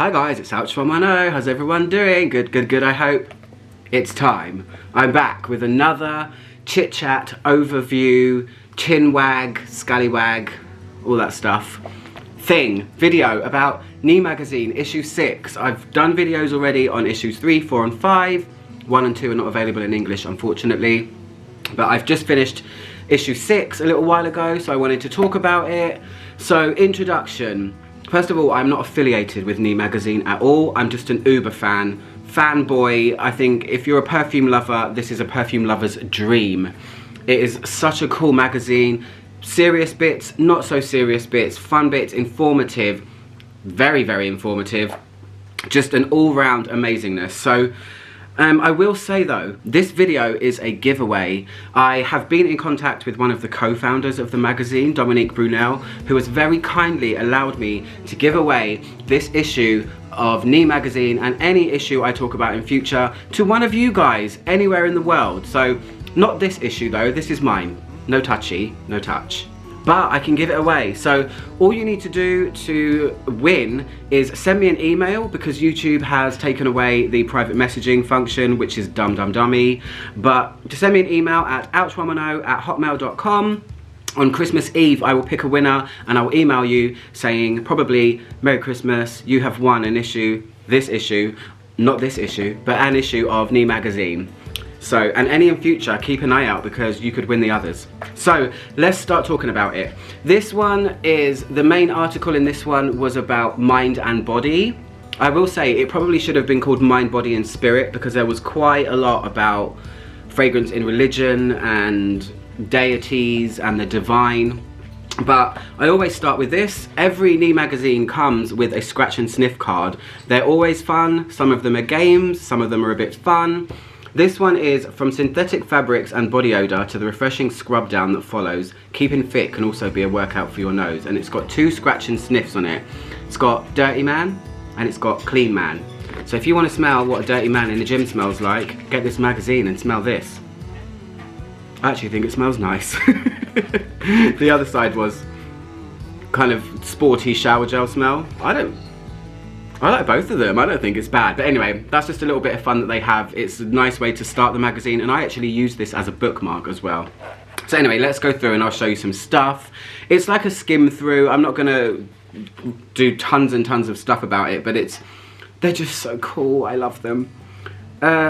Hi guys, it's Ouch from Mano. How's everyone doing? Good, I hope. It's time. I'm back with another chit chat, overview, chin wag, scallywag, all that stuff. Video about Knee Magazine, issue 6. I've done videos already on issues 3, 4 and 5. 1 and 2 are not available in English, unfortunately. But I've just finished issue 6 a little while ago, so I wanted to talk about it. So, introduction. First of all, I'm not affiliated with Knee Magazine at all. I'm just an uber fan. Fanboy. I think if you're a perfume lover, this is a perfume lover's dream. It is such a cool magazine. Serious bits, not so serious bits, fun bits, informative, very informative. Just an all-round amazingness. So, I will say though, this video is a giveaway. I have been in contact with one of the co-founders of the magazine, Dominique Brunel, who has very kindly allowed me to give away this issue of Knee Magazine and any issue I talk about in future to one of you guys anywhere in the world. So, not this issue though, this is mine. No touchy, no touch. But I can give it away. So all you need to do to win is send me an email, because YouTube has taken away the private messaging function, which is dummy. But to send me an email at ouchwamano@hotmail.com. On Christmas Eve, I will pick a winner and I will email you saying probably Merry Christmas, you have won an issue, this issue, not this issue, but an issue of Knee Magazine. So, and any in future, keep an eye out because you could win the others. So, let's start talking about it. This one is, the main article in this one was about mind and body. I will say it probably should have been called Mind, Body and Spirit, because there was quite a lot about fragrance in religion and deities and the divine. But I always start with this. Every Knee magazine comes with a scratch and sniff card. They're always fun. Some of them are games, some of them are a bit fun. This one is from synthetic fabrics and body odour to the refreshing scrub down that follows. Keeping fit can also be a workout for your nose, and it's got 2 scratch and sniffs on it. It's got Dirty Man and it's got Clean Man. So if you want to smell what a dirty man in the gym smells like, get this magazine and smell this. I actually think it smells nice. The other side was kind of sporty shower gel smell. I like both of them, I don't think it's bad. But anyway, that's just a little bit of fun that they have. It's a nice way to start the magazine, and I actually use this as a bookmark as well. So anyway, let's go through and I'll show you some stuff. It's like a skim through. I'm not gonna do tons and tons of stuff about it, but they're just so cool, I love them.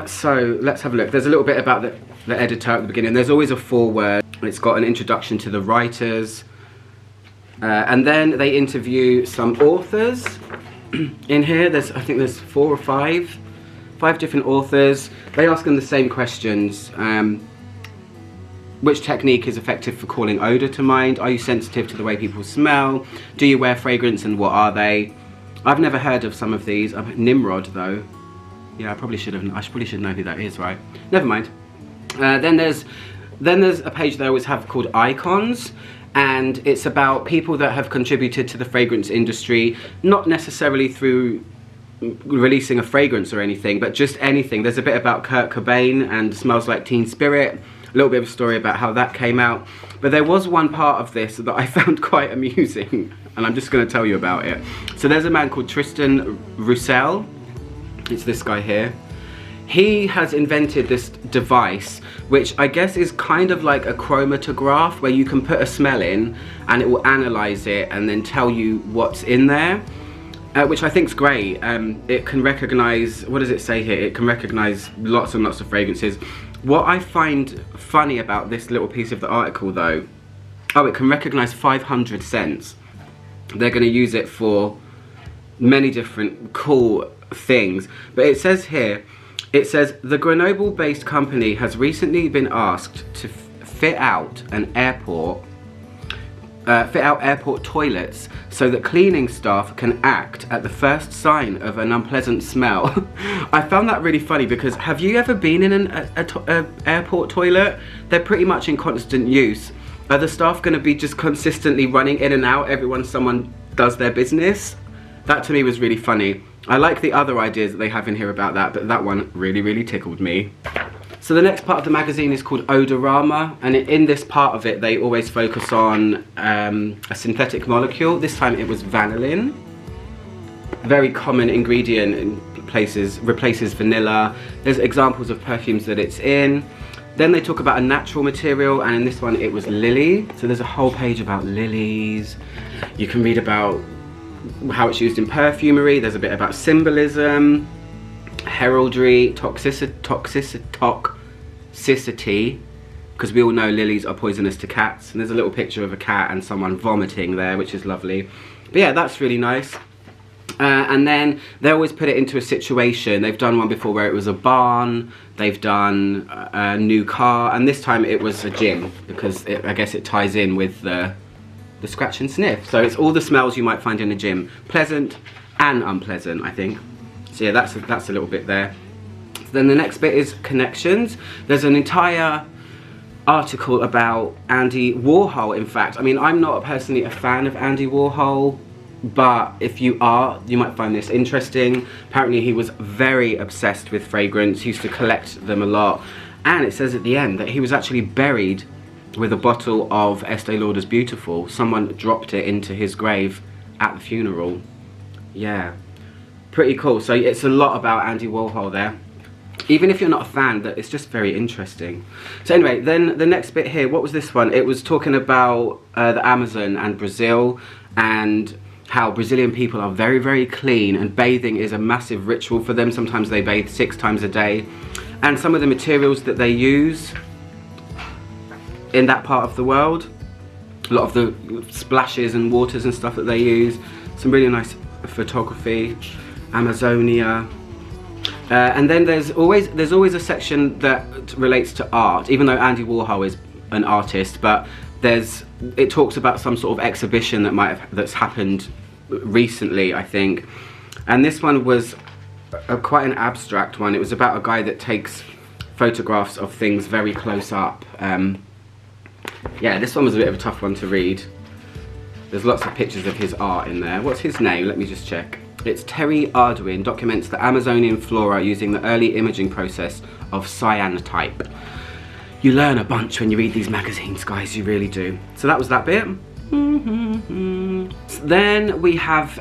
So let's have a look. There's a little bit about the editor at the beginning. There's always a foreword. It's got an introduction to the writers. And then they interview some authors. In here, I think there's 4 or 5 different authors. They ask them the same questions. Which technique is effective for calling odour to mind? Are you sensitive to the way people smell? Do you wear fragrance and what are they? I've never heard of some of these. Nimrod though. Yeah, I probably should know who that is, right? Never mind. Then there's a page they always have called icons. And it's about people that have contributed to the fragrance industry, not necessarily through releasing a fragrance or anything, but just anything. There's a bit about Kurt Cobain and Smells Like Teen Spirit, a little bit of a story about how that came out. But there was one part of this that I found quite amusing, and I'm just going to tell you about it. So there's a man called Tristan Roussel. It's this guy here. He has invented this device, which I guess is kind of like a chromatograph, where you can put a smell in and it will analyze it and then tell you what's in there, which I think is great. It can recognize, what does it say here? It can recognize lots and lots of fragrances. What I find funny about this little piece of the article though, it can recognize 500 scents. They're going to use it for many different cool things. But it says here, it says, the Grenoble-based company has recently been asked to fit out airport toilets so that cleaning staff can act at the first sign of an unpleasant smell. I found that really funny, because have you ever been in an airport toilet? They're pretty much in constant use. Are the staff going to be just consistently running in and out every time someone does their business? That to me was really funny. I like the other ideas that they have in here about that, but that one really tickled me. So the next part of the magazine is called Odorama, and in this part of it they always focus on a synthetic molecule. This time it was vanillin. very common ingredient in places, replaces vanilla. There's examples of perfumes that it's in. Then they talk about a natural material, and in this one it was lily. So there's a whole page about lilies. You can read about how it's used in perfumery. There's a bit about symbolism, heraldry, toxicity, because we all know lilies are poisonous to cats. And there's a little picture of a cat and someone vomiting there, which is lovely. But yeah, that's really nice. And then they always put it into a situation. They've done one before where it was a barn, they've done a new car, and this time it was a gym, because I guess it ties in with the scratch and sniff. So it's all the smells you might find in a gym, pleasant and unpleasant, I think. So yeah, that's a little bit there. So then the next bit is connections. There's an entire article about Andy Warhol, in fact. I mean, I'm not personally a fan of Andy Warhol, but if you are, you might find this interesting. Apparently he was very obsessed with fragrance. He used to collect them a lot. And it says at the end that he was actually buried with a bottle of Estee Lauder's Beautiful. Someone dropped it into his grave at the funeral. Yeah, pretty cool. So it's a lot about Andy Warhol there. Even if you're not a fan, that it's just very interesting. So anyway, then the next bit here, what was this one? It was talking about the Amazon and Brazil, and how Brazilian people are very, very clean, and bathing is a massive ritual for them. Sometimes they bathe 6 times a day. And some of the materials that they use in that part of the world, a lot of the splashes and waters and stuff that they use, some really nice photography, Amazonia. And then there's always a section that relates to art, even though Andy Warhol is an artist, but it talks about some sort of exhibition that's happened recently, I think. And this one was quite an abstract one. It was about a guy that takes photographs of things very close up. Yeah, this one was a bit of a tough one to read. There's lots of pictures of his art in there. What's his name? Let me just check. It's Terry Arduin, documents the Amazonian flora using the early imaging process of cyanotype. You learn a bunch when you read these magazines, guys, you really do. So that was that bit. Then we have,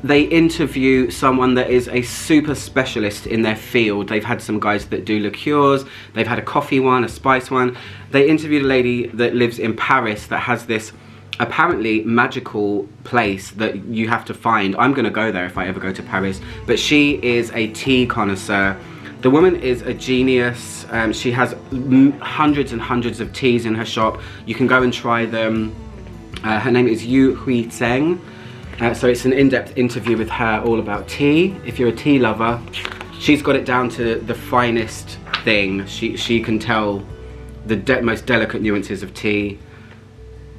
they interview someone that is a super specialist in their field. They've had some guys that do liqueurs, they've had a coffee one, a spice one. They interviewed a lady that lives in Paris that has this apparently magical place that you have to find. I'm gonna go there if I ever go to Paris, but she is a tea connoisseur. The woman is a genius. She has hundreds and hundreds of teas in her shop. You can go and try them. Her name is Yu Hui Tseng. So it's an in-depth interview with her all about tea. If you're a tea lover, she's got it down to the finest thing. She can tell the most delicate nuances of tea.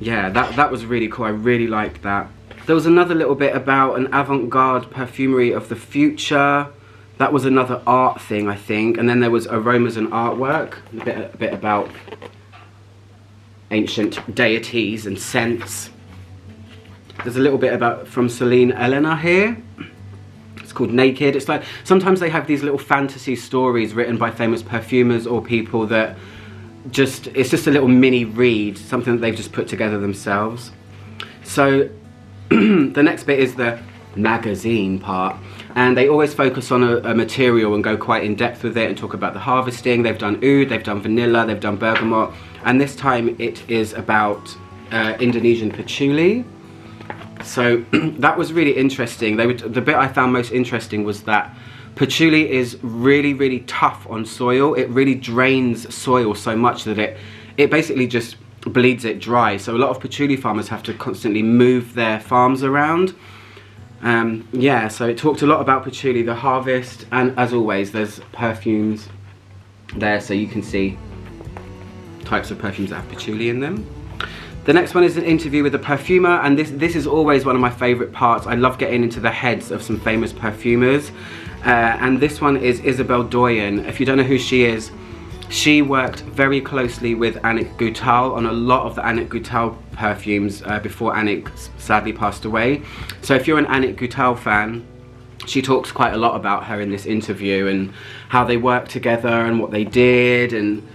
Yeah, that was really cool. I really liked that. There was another little bit about an avant-garde perfumery of the future. That was another art thing, I think. And then there was aromas and artwork, a bit about ancient deities and scents. There's a little bit about from Celine Elena here. It's called Naked. It's like sometimes they have these little fantasy stories written by famous perfumers or people that it's just a little mini read, something that they've just put together themselves. So the next bit is the magazine part, and they always focus on a material and go quite in depth with it and talk about the harvesting. They've done oud, they've done vanilla, they've done bergamot, and this time it is about Indonesian patchouli. So that was really interesting. The bit I found most interesting was that patchouli is really, really tough on soil. It really drains soil so much that it basically just bleeds it dry. So a lot of patchouli farmers have to constantly move their farms around. Yeah, so it talked a lot about patchouli, the harvest, and as always there's perfumes there, so you can see types of perfumes that have patchouli in them. The next one is an interview with a perfumer, and this is always one of my favourite parts. I love getting into the heads of some famous perfumers. And this one is Isabel Doyen. If you don't know who she is, she worked very closely with Annick Goutal on a lot of the Annick Goutal perfumes before Annick sadly passed away. So if you're an Annick Goutal fan, she talks quite a lot about her in this interview and how they worked together and what they did. And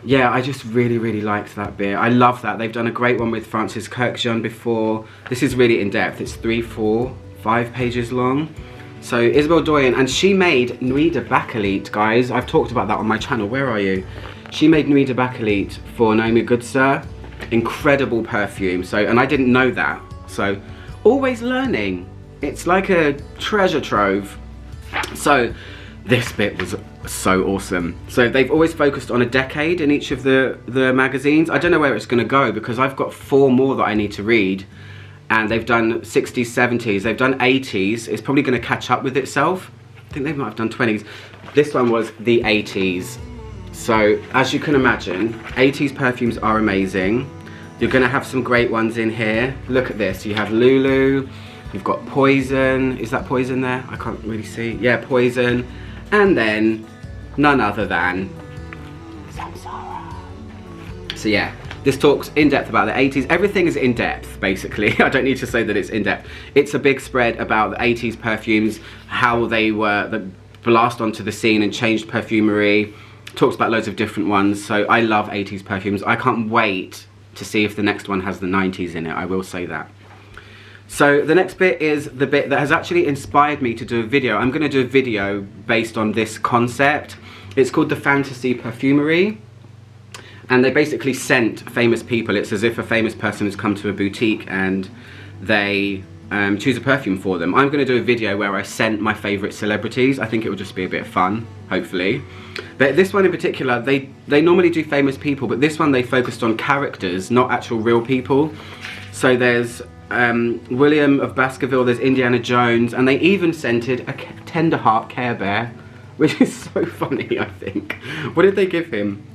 yeah, I just really, really liked that bit. I love that. They've done a great one with Francis Kurkdjian before. This is really in depth. It's 3, 4, 5 pages long. So Isabel Doyen, and she made Nuit de Bakelite, guys. I've talked about that on my channel. Where are you? She made Nuit de Bakelite for Naomi Goodsir. Incredible perfume. So, and I didn't know that. So, always learning. It's like a treasure trove. So, this bit was so awesome. So they've always focused on a decade in each of the magazines. I don't know where it's going to go because I've got 4 more that I need to read. And they've done 60s, 70s, they've done 80s. It's probably going to catch up with itself. I think they might have done 20s. This one was the 80s. So, as you can imagine, 80s perfumes are amazing. You're going to have some great ones in here. Look at this. You have Lulu. You've got Poison. Is that Poison there? I can't really see. Yeah, Poison. And then, none other than Samsara. So yeah. This talks in depth about the 80s. Everything is in depth, basically. I don't need to say that it's in depth. It's a big spread about the 80s perfumes, how they were the blast onto the scene and changed perfumery. Talks about loads of different ones. So I love 80s perfumes. I can't wait to see if the next one has the 90s in it. I will say that. So the next bit is the bit that has actually inspired me to do a video. I'm going to do a video based on this concept. It's called the Fantasy Perfumery. And they basically scent famous people. It's as if a famous person has come to a boutique and they choose a perfume for them. I'm going to do a video where I scent my favourite celebrities. I think it will just be a bit of fun, hopefully. But this one in particular, they normally do famous people, but this one they focused on characters, not actual real people. So there's William of Baskerville, there's Indiana Jones, and they even scented a Tender Heart Care Bear, which is so funny, I think. What did they give him?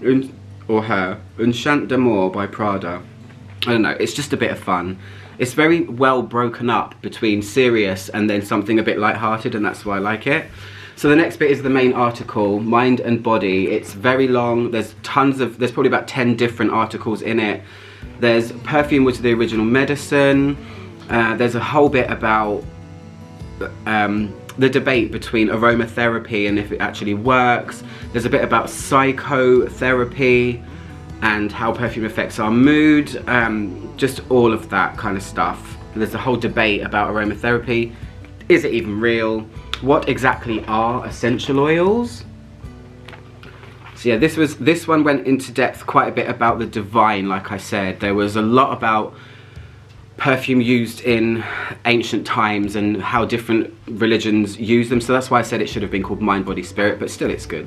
Or her, Un Chant d'Amour by Prada. I don't know, it's just a bit of fun. It's very well broken up between serious and then something a bit lighthearted, and that's why I like it. So the next bit is the main article, Mind and Body. It's very long, there's probably about 10 different articles in it. There's perfume was the original medicine. There's a whole bit about the debate between aromatherapy and if it actually works. There's a bit about psychotherapy and how perfume affects our mood, just all of that kind of stuff. There's a whole debate about aromatherapy. Is it even real? What exactly are essential oils? So yeah, this one went into depth quite a bit about the divine, like I said. There was a lot about perfume used in ancient times and how different religions use them. So that's why I said it should have been called Mind, Body, Spirit, but still it's good.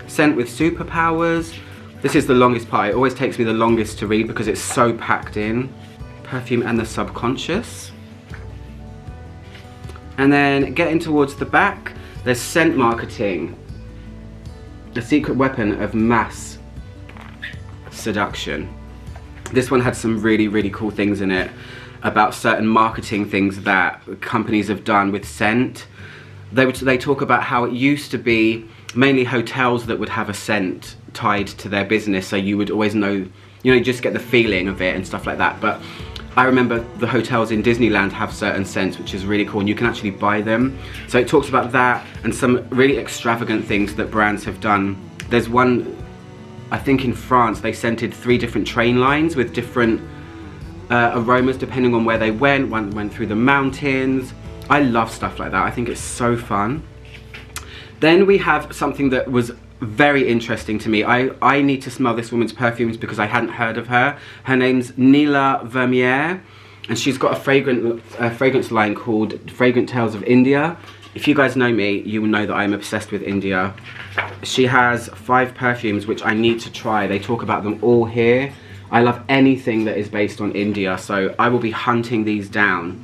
Scent with Superpowers. This is the longest part. It always takes me the longest to read because it's so packed in. Perfume and the Subconscious. And then getting towards the back, there's Scent Marketing. The Secret Weapon of Mass Seduction. This one had some really, really cool things in it about certain marketing things that companies have done with scent. They talk about how it used to be mainly hotels that would have a scent tied to their business, so you would always know, you just get the feeling of it and stuff like that. But I remember the hotels in Disneyland have certain scents, which is really cool, and you can actually buy them. So it talks about that and some really extravagant things that brands have done. There's one, I think in France, they scented 3 different train lines with different aromas depending on where they went. One went through the mountains. I love stuff like that. I think it's so fun. Then we have something that was very interesting to me. I need to smell this woman's perfumes because I hadn't heard of her. Her name's Nila Vermeer, and she's got a fragrance line called Fragrant Tales of India. If you guys know me, you will know that I'm obsessed with India. She has 5 perfumes which I need to try. They talk about them all here. I love anything that is based on India, so I will be hunting these down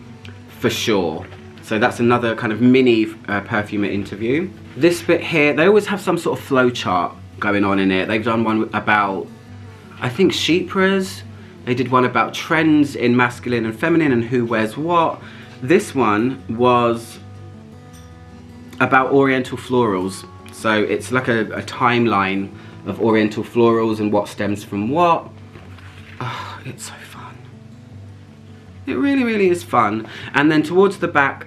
for sure. So that's another kind of mini perfumer interview. This bit here, they always have some sort of flow chart going on in it. They've done one about, I think, chypres. They did one about trends in masculine and feminine and who wears what. This one was about oriental florals. So it's like a timeline of oriental florals and what stems from what. Oh, it's so fun. It really, really is fun. And then towards the back,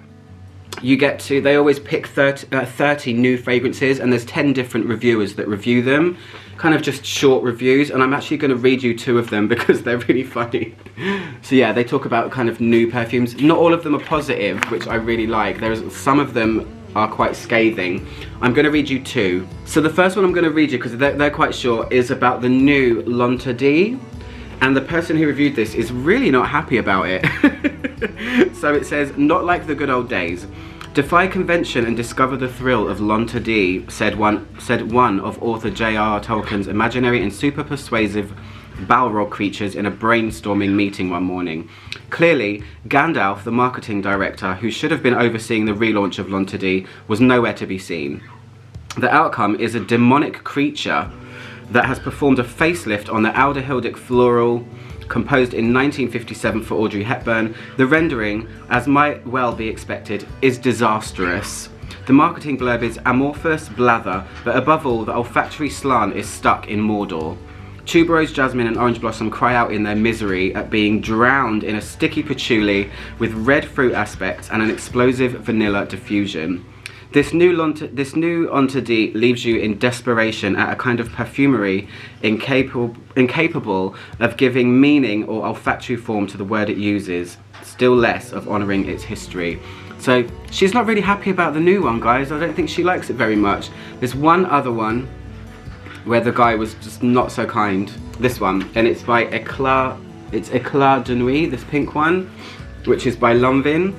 you get to, they always pick 30 new fragrances, and there's 10 different reviewers that review them. Kind of just short reviews, and I'm actually going to read you 2 of them because they're really funny. So yeah, they talk about kind of new perfumes. Not all of them are positive, which I really like. There's some of them are quite scathing. I'm going to read you two. So the first one I'm going to read you, because they're quite short, is about the new L'Interdit. And the person who reviewed this is really not happy about it. So it says, not like the good old days. Defy convention and discover the thrill of L'Interdit, said one of author J.R.R. Tolkien's imaginary and super persuasive Balrog creatures in a brainstorming meeting one morning. Clearly, Gandalf, the marketing director, who should have been overseeing the relaunch of L'Interdit, was nowhere to be seen. The outcome is a demonic creature that has performed a facelift on the Aldehildic floral composed in 1957 for Audrey Hepburn. The rendering, as might well be expected, is disastrous. The marketing blurb is amorphous blather, but above all, the olfactory slant is stuck in Mordor. Tuberose, jasmine and orange blossom cry out in their misery at being drowned in a sticky patchouli with red fruit aspects and an explosive vanilla diffusion. This new Interdit leaves you in desperation at a kind of perfumery incapable of giving meaning or olfactory form to the word it uses, still less of honouring its history. So she's not really happy about the new one, guys. I don't think she likes it very much. There's one other one where the guy was just not so kind. This one, and it's by Eclat de Nuit, this pink one, which is by Lanvin.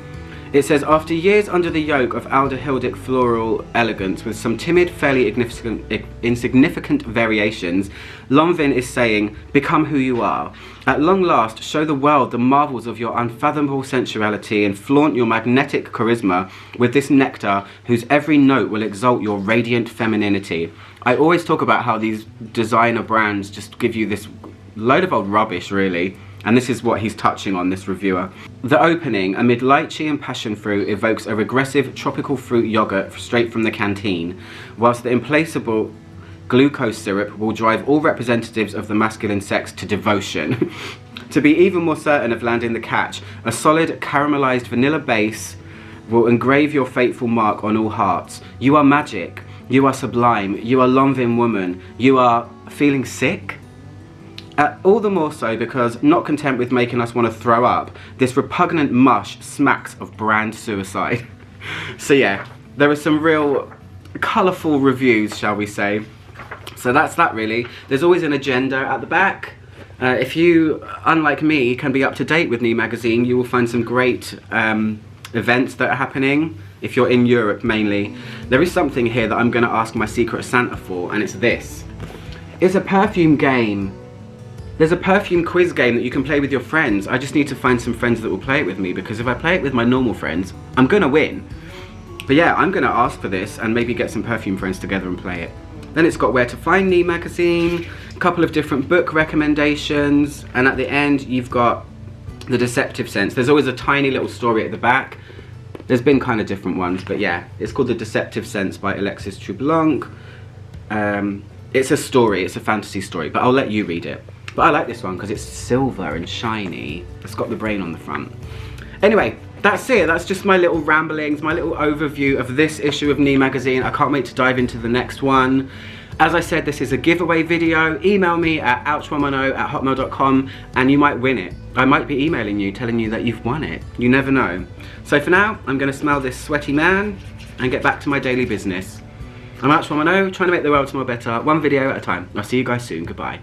It says, after years under the yoke of Aldehildic floral elegance with some timid, fairly insignificant variations, Lanvin is saying, become who you are. At long last, show the world the marvels of your unfathomable sensuality and flaunt your magnetic charisma with this nectar whose every note will exalt your radiant femininity. I always talk about how these designer brands just give you this load of old rubbish, really. And this is what he's touching on, this reviewer. The opening, amid lychee and passion fruit, evokes a regressive tropical fruit yogurt straight from the canteen, whilst the implacable glucose syrup will drive all representatives of the masculine sex to devotion. To be even more certain of landing the catch, a solid caramelized vanilla base will engrave your fateful mark on all hearts. You are magic, you are sublime, you are Lanvin woman, you are feeling sick? All the more so because, not content with making us want to throw up, this repugnant mush smacks of brand suicide. So yeah, there are some real colourful reviews, shall we say. So that's that really. There's always an agenda at the back. If you, unlike me, can be up to date with New Magazine, you will find some great events that are happening. If you're in Europe mainly. There is something here that I'm going to ask my Secret Santa for, and it's this. It's a perfume game. There's a perfume quiz game that you can play with your friends. I just need to find some friends that will play it with me, because if I play it with my normal friends, I'm gonna win. But yeah, I'm gonna ask for this and maybe get some perfume friends together and play it. Then it's got where to find me magazine, a couple of different book recommendations, and at the end you've got the Deceptive Sense. There's always a tiny little story at the back. There's been kind of different ones, but yeah, it's called The Deceptive Sense by Alexis Troublanc. It's a story, it's a fantasy story, but I'll let you read it. But I like this one because it's silver and shiny. It's got the brain on the front. Anyway, that's it. That's just my little ramblings, my little overview of this issue of New Magazine. I can't wait to dive into the next one. As I said, this is a giveaway video. Email me at ouch110@hotmail.com and you might win it. I might be emailing you telling you that you've won it. You never know. So for now, I'm going to smell this sweaty man and get back to my daily business. I'm Ouch110, trying to make the world smell better, one video at a time. I'll see you guys soon. Goodbye.